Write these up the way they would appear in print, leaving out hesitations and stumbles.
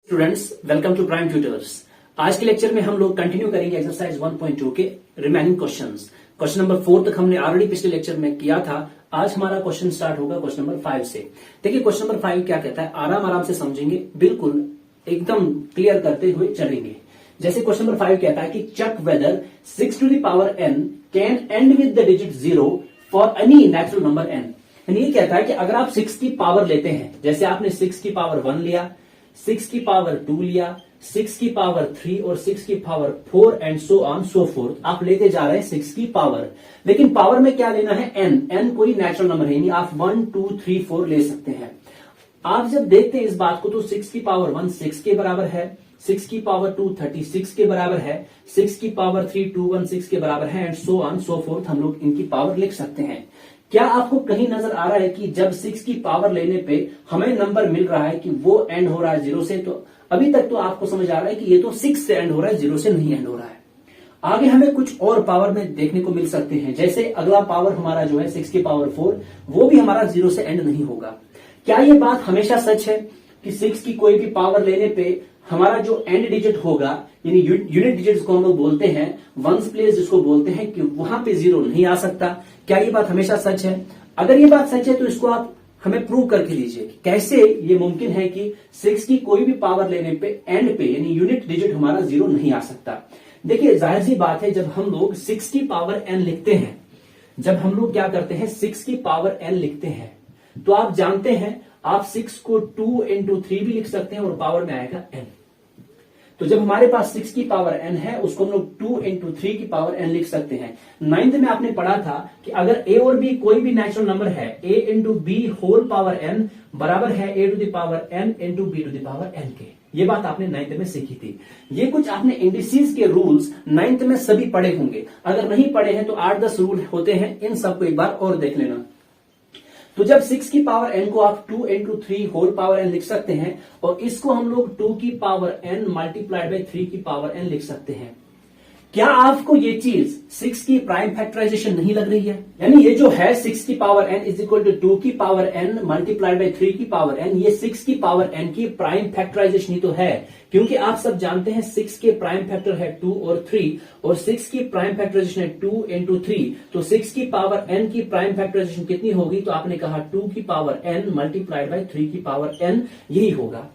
Students, welcome to Prime Tutors. आज के lecture में हम लोग कंटिन्यू करेंगे एक्सरसाइज 1.2 के रिमेनिंग क्वेश्चंस। क्वेश्चन नंबर 4 तक हमने ऑलरेडी पिछले लेक्चर में किया था। आज हमारा क्वेश्चन स्टार्ट होगा क्वेश्चन नंबर 5 से। देखिए क्वेश्चन नंबर 5 क्या कहता है, आराम आराम से समझेंगे, बिल्कुल एकदम क्लियर करते हुए चलेंगे। जैसे क्वेश्चन नंबर 5 कहता है कि check whether 6 to the power n can end with the digit 0 for any natural number n। ये कहता है कि अगर आप 6 की पावर लेते हैं, जैसे आपने 6 की पावर 1 लिया, 6 की पावर 2 लिया, 6 की पावर 3 और 6 की power 4 and so on so fourth, आप लेते जा रहे हैं 6 की पावर। लेकिन पावर में क्या लेना है, n कोई नेचुरल नंबर है नहीं, आप 1 2 3 4 ले सकते हैं। आप जब देखते हैं इस बात को तो 6 की पावर 1 6 के बराबर है, 6 की पावर 2 36 के बराबर है, 6 की पावर 3 216 के बराबर है and so on so fourth, हम लोग इनकी पावर लिख सकते हैं। क्या आपको कहीं नजर आ रहा है कि जब 6 की पावर लेने पे हमें नंबर मिल रहा है कि वो एंड हो रहा है 0 से? तो अभी तक तो आपको समझ आ रहा है कि ये तो 6 से एंड हो रहा है, 0 से नहीं एंड हो रहा है। आगे हमें कुछ और पावर में देखने को मिल सकते हैं, जैसे अगला पावर हमारा जो है 6 की पावर 4, वो भी हमारा 0 से एंड नहीं होगा। क्या ये बात हमेशा सच है कि 6 की कोई भी पावर लेने पे हमारा जो एंड डिजिट होगा, यानी यूनिट डिजिट जिसको हम लोग बोलते हैं, वंस प्लेस जिसको बोलते हैं, कि वहां पे 0 नहीं आ सकता? क्या ये बात हमेशा सच है? अगर ये बात सच है तो इसको आप हमें प्रूव करके दीजिए कि कैसे ये मुमकिन है कि 6 की कोई भी पावर लेने पे एंड पे यानी यूनिट डिजिट हमारा 0 नहीं आ सकता। देखिए जाहिर सी बात है, जब हम लोग 6 की पावर n लिखते हैं, जब हम लोग क्या करते हैं 6 की पावर n लिखते हैं, तो आप जानते हैं आप 6 को 2 into 3 भी लिख सकते हैं और पावर में आएगा n। तो जब हमारे पास 6 की पावर n है, उसको हम लोग 2 into 3 की पावर n लिख सकते हैं। 9th में आपने पढ़ा था कि अगर a और b कोई भी नेचुरल नंबर है, a into b whole power n बराबर है a to the power n into b to the power n के। ये बात आपने 9th में सीखी थी। ये कुछ आपने इंडिसेस के रूल्स 9th में सभी पढ़े होंगे। अगर नहीं पढ़े हैं तो 8-10 रूल होते हैं, इन सबको एक बार और देख लेना। तो जब 6 की पावर n को आप 2 into 3 होल पावर n लिख सकते हैं, और इसको हम लोग 2 की पावर n मल्टीप्लाइड बाई 3 की पावर n लिख सकते हैं। क्या आपको ये चीज 6 की प्राइम फैक्टराइजेशन नहीं लग रही है? यानी ये जो है 6 की power n is equal to 2 की पावर n मल्टीप्लाइड बाई 3 की पावर n, ये 6 की पावर n की प्राइम फैक्टराइजेशन ही तो है। क्योंकि आप सब जानते हैं 6 के प्राइम फैक्टर है 2 और 3, और 6 की प्राइम फैक्टराइजेशन है 2 into 3, तो 6 की पावर n की प्राइम फैक्टराइजेशन कितनी होगी? तो आपने कहा 2 की पावर n मल्टीप्लाइड बाई 3 की पावर n, यही होगा।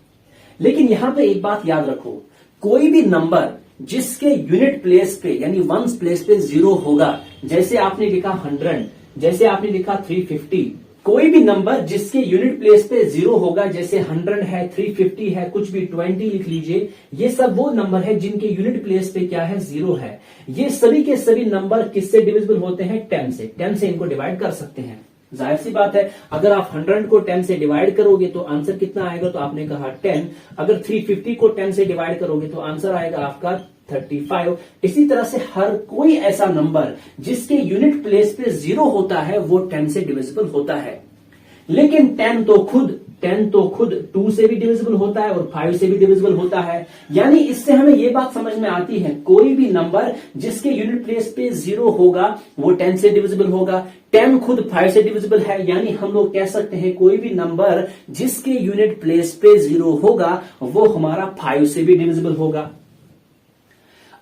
लेकिन यहां पे एक बात याद रखो, कोई भी नंबर जिसके यूनिट प्लेस पे यानी वंस प्लेस पे 0 होगा, जैसे आपने लिखा 100, जैसे आपने लिखा 350, कोई भी नंबर जिसके यूनिट प्लेस पे 0 होगा, जैसे 100 है, 350 है, कुछ भी 20 लिख लीजिए, ये सब वो नंबर है जिनके यूनिट प्लेस पे क्या है? 0 है। ये सभी के सभी नंबर किससे डिविजिबल होते हैं? 10 से। 10 से इनको डिवाइड कर सकते हैं। जाहिर सी बात है, अगर आप 100 को 10 से डिवाइड करोगे तो आंसर कितना आएगा? तो आपने कहा 10। अगर 350 को 10 से डिवाइड करोगे तो आंसर आएगा आपका 35। इसी तरह से हर कोई ऐसा नंबर जिसके यूनिट प्लेस पे 0 होता है वो 10 से डिविजिबल होता है। लेकिन 10 तो खुद 2 से भी डिविजिबल होता है और 5 से भी डिविजिबल होता है। यानी इससे हमें यह बात समझ में आती है, कोई भी नंबर जिसके यूनिट प्लेस पे 0 होगा वो 10 से डिविजिबल होगा। 10 खुद 5 से डिविजिबल है, यानी हम लोग कह सकते हैं कोई भी नंबर जिसके यूनिट प्लेस पे 0 होगा वो हमारा 5 से भी डिविजिबल होगा।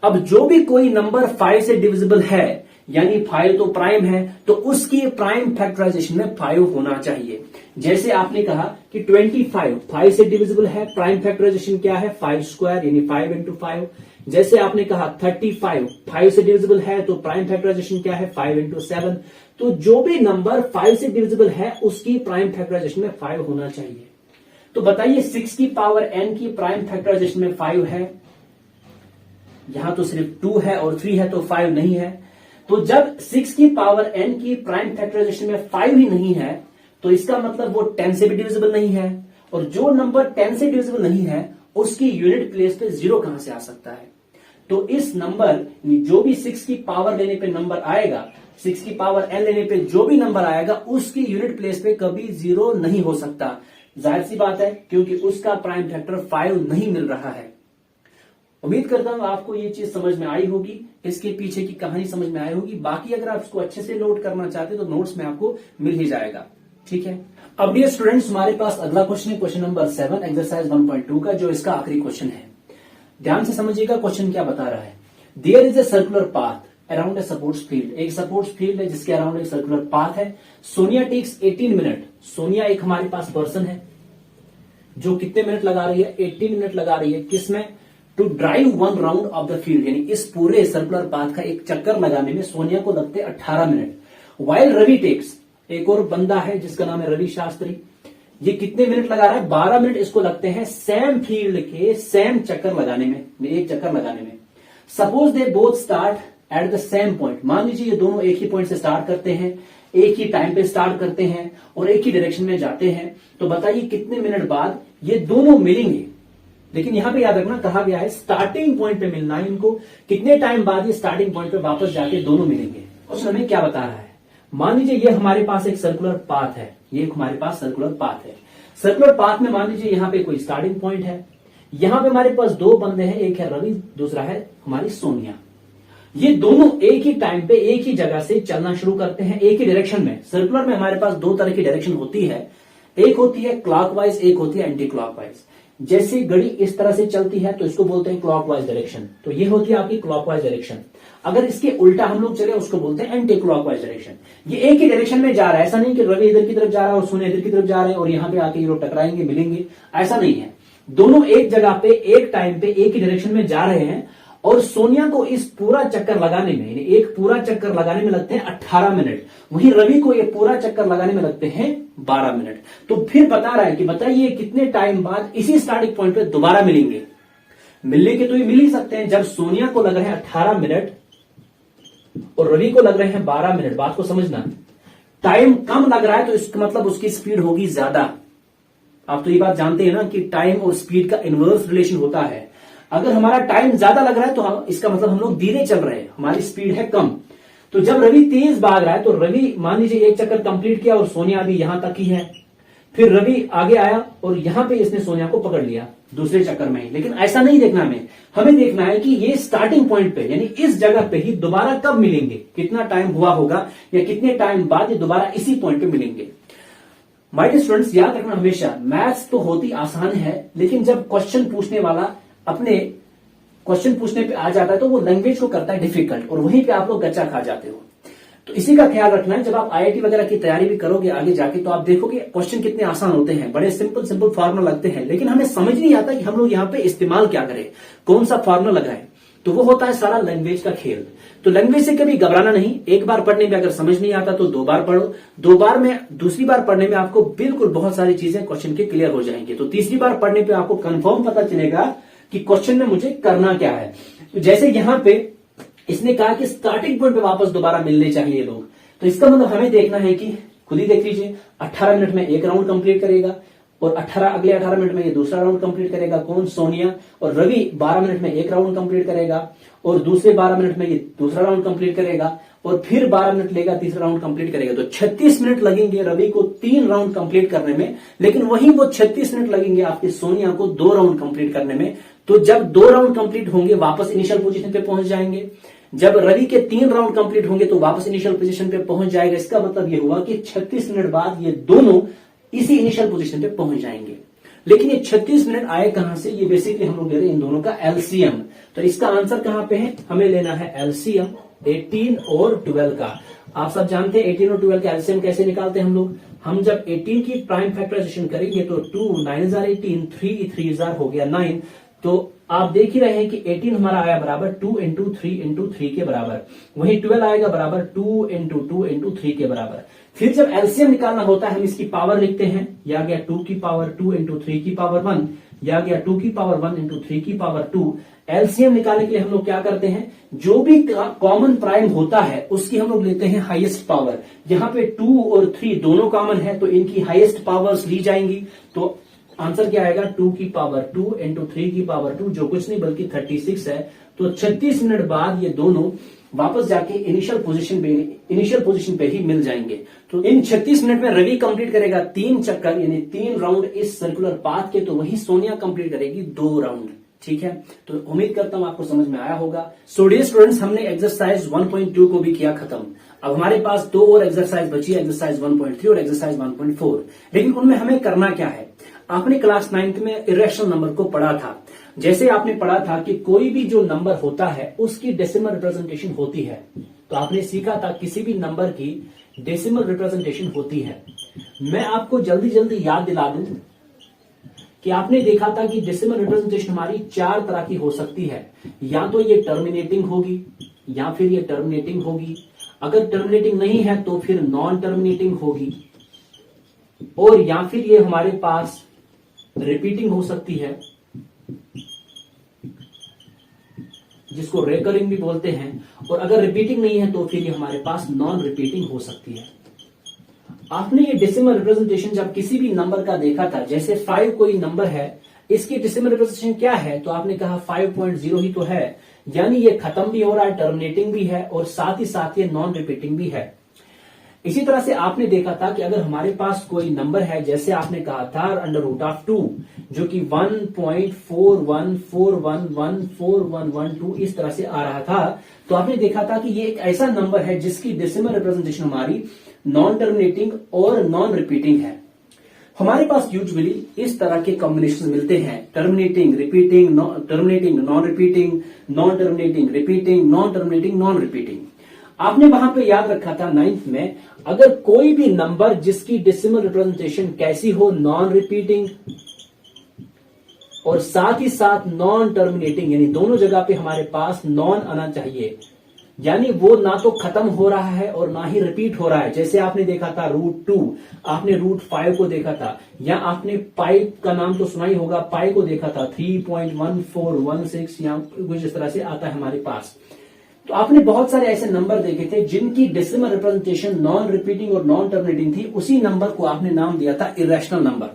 अब जो भी कोई नंबर 5 से डिविजिबल है, यानी 5 तो प्राइम है, तो उसकी प्राइम फैक्टराइजेशन में 5 होना चाहिए। जैसे आपने कहा कि 25 5 से डिविजिबल है, प्राइम फैक्टराइजेशन क्या है? 5 स्क्वायर यानी 5 into 5। जैसे आपने कहा 35 5 से डिविजिबल है, तो प्राइम फैक्टराइजेशन क्या है? 5 into 7। तो जो भी नंबर 5 से डिविजिबल है उसकी प्राइम फैक्टराइजेशन में 5 होना चाहिए। तो बताइए 6 की पावर n की प्राइम फैक्टराइजेशन में 5 है, यहां तो सिर्फ 2 है और 3 है, तो 5 नहीं है। तो जब 6 की पावर n की प्राइम फैक्टराइजेशन में 5 ही नहीं है, तो इसका मतलब वो 10 से भी डिविजिबल नहीं है, और जो नंबर 10 से डिविजिबल नहीं है उसकी यूनिट प्लेस पे 0 कहां से आ सकता है? तो इस नंबर जो भी 6 की पावर लेने पे नंबर आएगा, 6 की पावर n लेने पे जो भी नंबर आएगा उसकी यूनिट प्लेस पे कभी 0 नहीं हो सकता। जाहिर सी बात है, क्योंकि उसका प्राइम फैक्टर 5 नहीं मिल रहा है। उम्मीद करता हूं आपको ये चीज समझ में आई होगी, इसके पीछे की कहानी समझ में आई होगी। बाकी अगर आप इसको अच्छे से नोट करना चाहते तो नोट्स में आपको मिल ही जाएगा। ठीक है। अब डियर स्टूडेंट्स, हमारे पास अगला क्वेश्चन है, क्वेश्चन नंबर 7 एक्सरसाइज 1.2 का, जो इसका आखिरी क्वेश्चन है। ध्यान से समझिएगा क्वेश्चन क्या बता रहा है। There is a circular path around a sports field. एक सपोर्ट्स फील्ड है जिसके अराउंड एक सर्कुलर पाथ है। Sonia takes 18 minute. सोनिया एक हमारे पास पर्सन है जो कितने मिनट लगा रही है, 18 मिनट लगा रही है किसमें, to drive one round of the field, यानी इस पूरे सर्कुलर पाथ का एक चक्कर लगाने में सोनिया को लगते 18 मिनट। वाइल रवि टेक्स, एक और बंदा है जिसका नाम है रवि शास्त्री, ये कितने मिनट लगा रहा है, 12 मिनट इसको लगते हैं सेम फील्ड के सेम चक्कर लगाने में, एक चक्कर लगाने में। Suppose they both start at the same point. मान लीजिए ये दोनों एक ही पॉइंट से स्टार्ट करते हैं, एक ही टाइम पे स्टार्ट करते हैं और एक ही डायरेक्शन में जाते हैं, तो बताइए कितने मिनट बाद ये दोनों मिलेंगे। लेकिन यहां पे याद रखना कहा गया है स्टार्टिंग पॉइंट पे मिलना है इनको, कितने टाइम बाद ये स्टार्टिंग पॉइंट पे वापस जाके दोनों मिलेंगे। क्वेश्चन हमें क्या बता रहा है, मान लीजिए ये हमारे पास एक सर्कुलर पाथ है, ये हमारे पास सर्कुलर पाथ है। सर्कुलर पाथ में मान लीजिए यहां पे कोई स्टार्टिंग पॉइंट है, यहां पे हमारे पास दो बंदे हैं, एक है रवि, दूसरा है हमारी सोनिया। ये दोनों एक ही टाइम पे एक ही जगह से चलना शुरू करते हैं, एक ही डायरेक्शन में। सर्कुलर में हमारे पास दो तरह की डायरेक्शन होती है, एक होती है क्लॉकवाइज, एक होती है एंटी क्लॉकवाइज। जैसे घड़ी इस तरह से चलती है तो इसको बोलते हैं क्लॉकवाइज डायरेक्शन, तो ये होती है आपकी क्लॉकवाइज डायरेक्शन। अगर इसके उल्टा हम लोग चले उसको बोलते हैं एंटी क्लॉकवाइज डायरेक्शन। ये एक ही डायरेक्शन में जा रहा है, ऐसा नहीं कि रवि इधर की तरफ जा रहा है और सोनिया इधर की तरफ जा रहे हैं और यहाँ पे आके ये लोग टकराएंगे मिलेंगे, ऐसा नहीं है। दोनों एक जगह पे एक टाइम पे एक ही डायरेक्शन में जा रहे हैं और सोनिया को इस पूरा चक्कर लगाने में, यानी एक पूरा चक्कर लगाने में लगते हैं 18 मिनट, वहीं रवि को ये पूरा चक्कर लगाने में लगते हैं 12 मिनट। तो फिर बता रहा है कि बताइए कितने टाइम बाद इसी स्टार्टिंग पॉइंट पे दोबारा मिलेंगे। मिलने के तो ये मिल ही सकते हैं, जब सोनिया को लग रहे हैं 18 मिनट और रवि को लग रहे हैं 12 मिनट। बात को समझना, टाइम कम लग रहा है तो इसका मतलब उसकी स्पीड होगी ज्यादा। आप तो ये बात जानते हैं ना कि टाइम और स्पीड का इनवर्स रिलेशन होता है। अगर हमारा टाइम ज्यादा लग रहा है तो इसका मतलब हम लोग धीरे चल रहे हैं, हमारी स्पीड है कम। तो जब रवि तेज भाग रहा है तो रवि मान लीजिए एक चक्कर कंप्लीट किया और सोनिया अभी यहां तक ही है, फिर रवि आगे आया और यहां पे इसने सोनिया को पकड़ लिया दूसरे चक्कर में। लेकिन ऐसा नहीं देखना हमें देखना है कि ये स्टार्टिंग पॉइंट पे, यानी इस जगह पे ही दोबारा कब मिलेंगे, कितना टाइम हुआ होगा या कितने टाइम बाद ये दोबारा इसी पॉइंट पे मिलेंगे। माय डियर स्टूडेंट्स, याद रखना हमेशा, मैथ्स तो होती आसान है, लेकिन जब क्वेश्चन पूछने वाला अपने क्वेश्चन पूछने पे आ जाता है तो वो लैंग्वेज को करता है डिफिकल्ट और वहीं पे आप लोग गच्चा खा जाते हो। तो इसी का ख्याल रखना है। जब आप आईआईटी वगैरह की तैयारी भी करोगे आगे जाके तो आप देखोगे क्वेश्चन कितने आसान होते हैं, बड़े सिंपल सिंपल फार्मूला लगते हैं, लेकिन हमें समझ नहीं आता कि हम लोग यहाँ पे इस्तेमाल क्या करें, कौन सा फार्मूला लगाएं। तो वो होता है सारा लैंग्वेज का खेल। तो लैंग्वेज से कभी घबराना नहीं, एक बार पढ़ने में अगर समझ नहीं आता तो दो बार पढ़ो, दो बार में दूसरी बार पढ़ने में आपको बिल्कुल बहुत सारी चीजें क्वेश्चन के क्लियर हो जाएंगी। तो तीसरी बार पढ़ने पे आपको कंफर्म पता चलेगा कि क्वेश्चन में मुझे करना क्या है। तो जैसे यहां पे इसने कहा कि स्टार्टिंग पॉइंट पे वापस दोबारा मिलने चाहिए लोग, तो इसका मतलब हमें देखना है कि खुद ही देख लीजिए, 18 मिनट में एक राउंड कंप्लीट करेगा और अगले 18 मिनट में ये दूसरा राउंड कंप्लीट करेगा। कौन? सोनिया। और रवि 12 मिनट में एक राउंड कंप्लीट करेगा और दूसरे 12 मिनट में ये दूसरा राउंड कंप्लीट करेगा और फिर 12 मिनट लेगा, तीसरा राउंड कंप्लीट करेगा। तो 36 मिनट लगेंगे रवि को 3 राउंड कंप्लीट करने में, लेकिन वहीं वो 36 मिनट लगेंगे आपकी सोनिया को 2 राउंड कंप्लीट करने में। तो जब 2 राउंड कंप्लीट होंगे वापस इनिशियल पोजीशन पे पहुंच जाएंगे, जब रवि के 3 राउंड कंप्लीट होंगे तो वापस इनिशियल पोजीशन पे पहुंच जाएगा। इसका मतलब ये हुआ कि 36 मिनट बाद ये दोनों इसी इनिशियल पोजीशन पे पहुंच जाएंगे। लेकिन ये 36 मिनट आए कहां से? ये बेसिकली हम लोग ले रहे हैं इन दोनों का एलसीएम। तो इसका आंसर कहां पे है? हमें लेना है एलसीएम 18 और 12 का। आप सब जानते हैं 18 और 12 का एलसीएम कैसे निकालते हैं हम लोग। हम जब 18 की प्राइम फैक्टराइजेशन करेंगे तो 2 9 18, 3 3 हो गया 9। तो आप देख ही रहे हैं कि 18 हमारा आया बराबर 2 इंटू 3 के बराबर, वहीं 12 आएगा बराबर 2 इंटू 3 के बराबर। फिर जब एलसीएम निकालना होता है हम इसकी पावर लिखते हैं, या गया 2 की पावर 2 इंटू 3 की पावर 1, या गया 2 की पावर 1 इंटू 3 की पावर 2। एलसीएम निकालने के लिए हम लोग क्या करते हैं, जो भी कॉमन प्राइम होता है उसकी हम लोग लेते हैं हाईएस्ट पावर। यहाँ पे 2 और 3 दोनों कॉमन है तो इनकी हाईएस्ट पावर्स ली जाएंगी। तो आंसर क्या आएगा? 2 की पावर 2 इंटू 3 की पावर 2, जो कुछ नहीं बल्कि 36 है। तो 36 मिनट बाद ये दोनों वापस जाके इनिशियल पोजीशन पे ही मिल जाएंगे। तो इन 36 मिनट में रवि कंप्लीट करेगा 3 चक्कर, यानी 3 राउंड इस सर्कुलर पाथ के, तो वही सोनिया कंप्लीट करेगी 2 राउंड। ठीक है, तो उम्मीद करता हूं आपको समझ में आया होगा। सो डियर स्टूडेंट्स, हमने एक्सरसाइज 1.2 को भी किया खत्म। अब हमारे पास दो और एक्सरसाइज बची है, एक्सरसाइज 1.3 और एक्सरसाइज 1.4। लेकिन उनमें हमें करना क्या है? आपने क्लास 9th में इरेशनल नंबर को पढ़ा था। जैसे आपने पढ़ा था कि कोई भी जो नंबर होता है उसकी डेसिमल रिप्रेजेंटेशन होती है। तो आपने सीखा था किसी भी नंबर की डेसिमल रिप्रेजेंटेशन होती है। मैं आपको जल्दी जल्दी याद दिला दूं कि आपने देखा था कि डेसिमल रिप्रेजेंटेशन हमारी 4 तरह की हो सकती है। या तो ये टर्मिनेटिंग होगी, या फिर ये टर्मिनेटिंग होगी, अगर टर्मिनेटिंग नहीं है तो फिर नॉन टर्मिनेटिंग होगी, और या फिर ये हमारे पास रिपीटिंग हो सकती है, जिसको रेकरिंग भी बोलते हैं, और अगर रिपीटिंग नहीं है तो फिर ये हमारे पास नॉन रिपीटिंग हो सकती है। आपने ये डेसिमल रिप्रेजेंटेशन जब किसी भी नंबर का देखा था, जैसे 5 कोई नंबर है, इसकी डेसिमल रिप्रेजेंटेशन क्या है? तो आपने कहा 5.0 ही तो है, यानी ये खत्म भी हो रहा है, टर्मिनेटिंग भी है, और साथ ही साथ ये नॉन रिपीटिंग भी है। इसी तरह से आपने देखा था कि अगर हमारे पास कोई नंबर है, जैसे आपने कहा था √2, जो कि 1.4141141112 इस तरह से आ रहा था, तो आपने देखा था कि ये एक ऐसा नंबर है जिसकी डेसिमल रिप्रेजेंटेशन हमारी नॉन टर्मिनेटिंग और नॉन रिपीटिंग है। हमारे पास यूजुअली इस तरह के कॉम्बिनेशन मिलते हैं, terminating repeating, terminating non repeating, non terminating repeating, non terminating non repeating. आपने वहां पे याद रखा था 9th में, अगर कोई भी नंबर जिसकी डेसिमल रिप्रेजेंटेशन कैसी हो, नॉन रिपीटिंग और साथ ही साथ नॉन टर्मिनेटिंग, यानी दोनों जगह पे हमारे पास नॉन आना चाहिए, यानी वो ना तो खत्म हो रहा है और ना ही रिपीट हो रहा है। जैसे आपने देखा था √2, आपने √5 को देखा था, या आपने पाई का नाम तो सुना ही होगा, पाई को देखा था 3.1416, या कुछ इस तरह से आता है हमारे पास। तो आपने बहुत सारे ऐसे नंबर देखे थे जिनकी डेसिमल रिप्रेजेंटेशन नॉन रिपीटिंग और नॉन टर्मिनेटिंग थी। उसी नंबर को आपने नाम दिया था इरेशनल नंबर।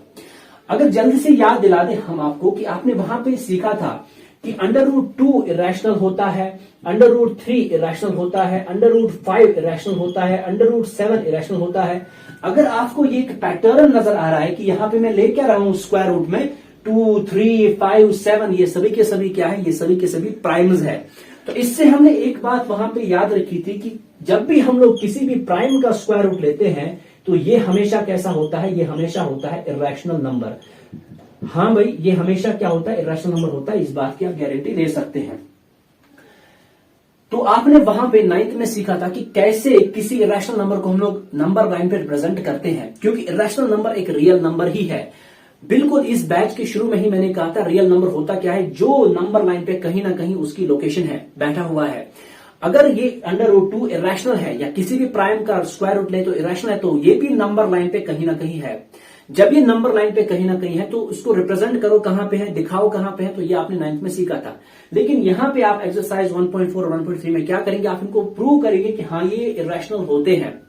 अगर जल्दी से याद दिला दें हम आपको कि आपने वहां पे सीखा था कि √2 इरेशनल होता है, √3 इरेशनल होता है, √5 इरेशनल होता है, √7 इरेशनल होता है। अगर आपको ये एक पैटर्न नजर आ रहा है कि यहां पे मैं ले क्या रहा हूं स्क्वायर रूट में 2, 3, 5, 7, ये सभी के सभी क्या है? ये सभी के सभी प्राइम्स है। तो इससे हमने एक बात वहां पे याद रखी थी कि जब भी हम लोग किसी भी प्राइम का स्क्वायर रूट लेते हैं तो ये हमेशा कैसा होता है? ये हमेशा होता है इरेशनल नंबर। हाँ भाई, ये हमेशा क्या होता है? इरेशनल नंबर होता है। इस बात की आप गारंटी ले सकते हैं। तो आपने वहां पे 9th में सीखा था कि कैसे किसी इरेशनल नंबर को हम लोग नंबर लाइन पे रिप्रेजेंट करते हैं, क्योंकि इरेशनल नंबर एक रियल नंबर ही है। बिल्कुल इस बैच के शुरू में ही मैंने कहा था रियल नंबर होता क्या है? जो नंबर लाइन पे कहीं ना कहीं उसकी लोकेशन है, बैठा हुआ है। अगर ये √2 इरेशनल है, या किसी भी प्राइम का स्क्वायर रूट ले तो इरेशनल है, तो ये भी नंबर लाइन पे कहीं ना कहीं है। जब ये नंबर लाइन पे कहीं ना कहीं है तो उसको रिप्रेजेंट करो कहां पे है, दिखाओ कहां पे है। तो ये आपने 9th में सीखा था। लेकिन यहां पे आप एक्सरसाइज 1.4 और 1.3 में क्या करेंगे? आप इनको प्रूव करेंगे कि हाँ ये इरेशनल होते हैं।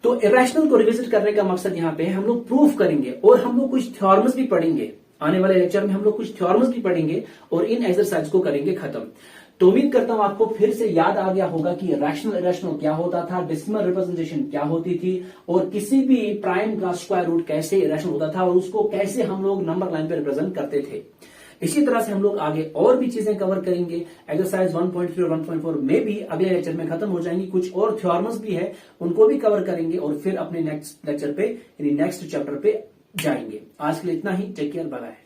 तो इरेशनल को रिविजिट करने का मकसद यहां पे है, हम लोग प्रूफ करेंगे, और हम लोग कुछ थ्योरम्स भी पढ़ेंगे। आने वाले लेक्चर में हम लोग कुछ थ्योरम्स भी पढ़ेंगे और इन एक्सरसाइज को करेंगे खत्म। तो उम्मीद करता हूं आपको फिर से याद आ गया होगा कि रैशनल इरेशनल क्या होता था, डेसिमल रिप्रेजेंटेशन क्या होती थी, और किसी भी प्राइम का स्क्वायर रूट कैसे इरेशनल होता था, और उसको कैसे हम लोग नंबर लाइन पे रिप्रेजेंट करते थे। इसी तरह से हम लोग आगे और भी चीजें कवर करेंगे। एक्सरसाइज 1.3 और 1.4 में भी अगले लेक्चर में खत्म हो जाएंगी। कुछ और थ्योरम्स भी है, उनको भी कवर करेंगे, और फिर अपने नेक्स्ट लेक्चर पे यानी नेक्स्ट चैप्टर पे जाएंगे। आज के लिए इतना ही। Take care, bye bye.